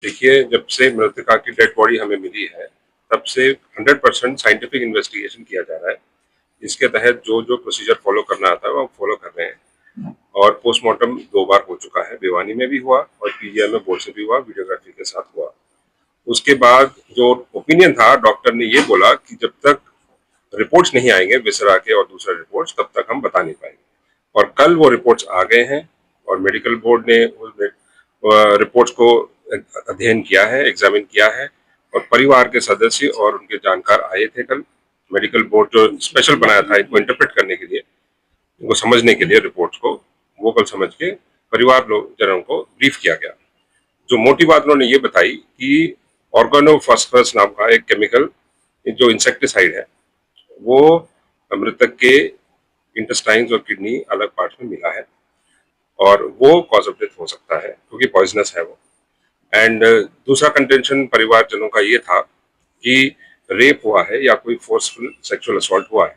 देखिए, जब से मृतका की डेड बॉडी हमें मिली है, तब से 100% साइंटिफिक इन्वेस्टिगेशन किया जा रहा है। इसके तहत जो प्रोसीजर फॉलो करना आता है, वो हम फॉलो कर रहे हैं। और पोस्टमार्टम 2 बार हो चुका है, भिवानी में भी हुआ और पीजीआई में बोर्ड से भी हुआ, वीडियोग्राफी के साथ हुआ। उसके बाद जो ओपिनियन था, डॉक्टर ने ये बोला कि जब तक रिपोर्ट्स नहीं आएंगे विसरा के और दूसरे रिपोर्ट्स, तब तक हम बता नहीं पाएंगे। और कल वो रिपोर्ट्स आ गए हैं और मेडिकल बोर्ड ने रिपोर्ट्स को अध्ययन किया है, एग्जामिन किया है और परिवार के सदस्य और उनके जानकार आए थे कल। मेडिकल बोर्ड जो स्पेशल बनाया था इनको इंटरप्रेट करने के लिए, इनको समझने के लिए रिपोर्ट्स को, वो कल समझ के परिवार लोग जनों को ब्रीफ किया गया। जो मोटी बात उन्होंने ये बताई कि ऑर्गेनोफॉस्फरस नाम का एक केमिकल जो इंसेक्टिसाइड है, वो मृतक के इंटेस्टाइन्स और किडनी अलग पार्ट्स में मिला है और वो कॉज ऑफ डेथ हो सकता है क्योंकि पॉइजनस है वो। एंड दूसरा कंटेंशन परिवारजनों का ये था कि रेप हुआ है या कोई फोर्सफुल सेक्सुअल असॉल्ट हुआ है,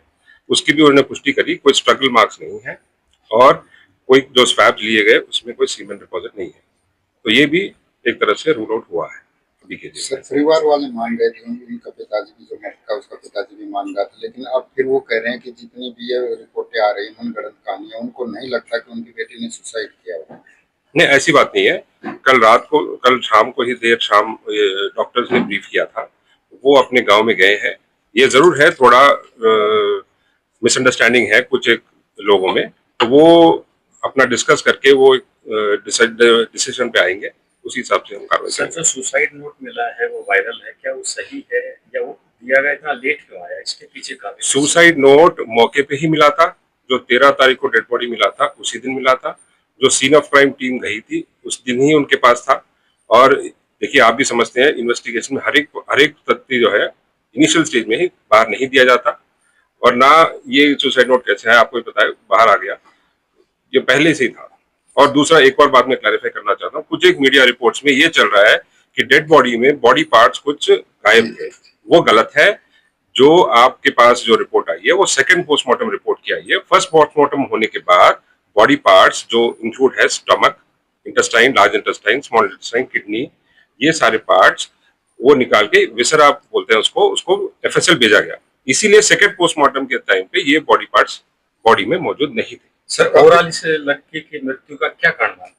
उसकी भी उन्होंने पुष्टि करी। कोई स्ट्रगल मार्क्स नहीं है और कोई जो स्वैब्स लिए गए उसमें कोई सीमेंट डिपॉजिट नहीं है, तो ये भी एक तरह से रूल आउट हुआ है। सर, परिवार वाले मान गए थे, उनका पिताजी भी जो मृतक उसका पिताजी भी मान रहा था, लेकिन अब फिर वो कह रहे हैं कि जितनी भी ये रिपोर्टें आ रही हैं मनगढ़ंत कहानियां, उनको नहीं लगता कि उनकी बेटी ने सुसाइड किया होगा। नहीं, ऐसी बात नहीं है। कल शाम को ही देर शाम डॉक्टर्स ने ब्रीफ किया था, वो अपने गांव में गए हैं। ये जरूर है थोड़ा मिसअंडरस्टैंडिंग है कुछ एक लोगों में, तो वो अपना डिस्कस करके वो डिसीजन पे आएंगे, उसी हिसाब से हम कार्रवाई करेंगे। जो सुसाइड नोट मिला है वो वायरल है, क्या वो सही है या वो दिया गया इतना लेट क्यों आया, इसके पीछे का? सुसाइड नोट मौके पे ही मिला था, जो 13 तारीख को डेड बॉडी मिला था उसी दिन मिला था। जो सीन ऑफ क्राइम टीम गई थी उस दिन ही उनके पास था। और देखिए, आप भी समझते हैं इन्वेस्टिगेशन में हर एक तथ्य जो है इनिशियल स्टेज में ही बाहर नहीं दिया जाता, और ना ये सुसाइड नोट कैसे है आपको पता है बाहर आ गया, ये पहले से ही था। और दूसरा एक और बात मैं क्लैरिफाई करना चाहता हूँ, कुछ एक मीडिया रिपोर्ट्स में ये चल रहा है कि डेड बॉडी में बॉडी पार्ट्स कुछ गायब थे, वो गलत है। जो आपके पास जो रिपोर्ट आई है वो सेकंड पोस्टमार्टम रिपोर्ट की आई है। फर्स्ट पोस्टमार्टम होने के बाद बॉडी पार्ट्स जो इंक्लूड है stomach, intestine, large intestine, small intestine, kidney, ये सारे पार्ट्स वो निकाल के विसरा बोलते हैं उसको एफएसएल भेजा गया। इसीलिए सेकंड पोस्टमार्टम के टाइम पे ये बॉडी पार्ट्स बॉडी में मौजूद नहीं थे। सर, ओवरऑल इस लड़के की मृत्यु का क्या कारण है?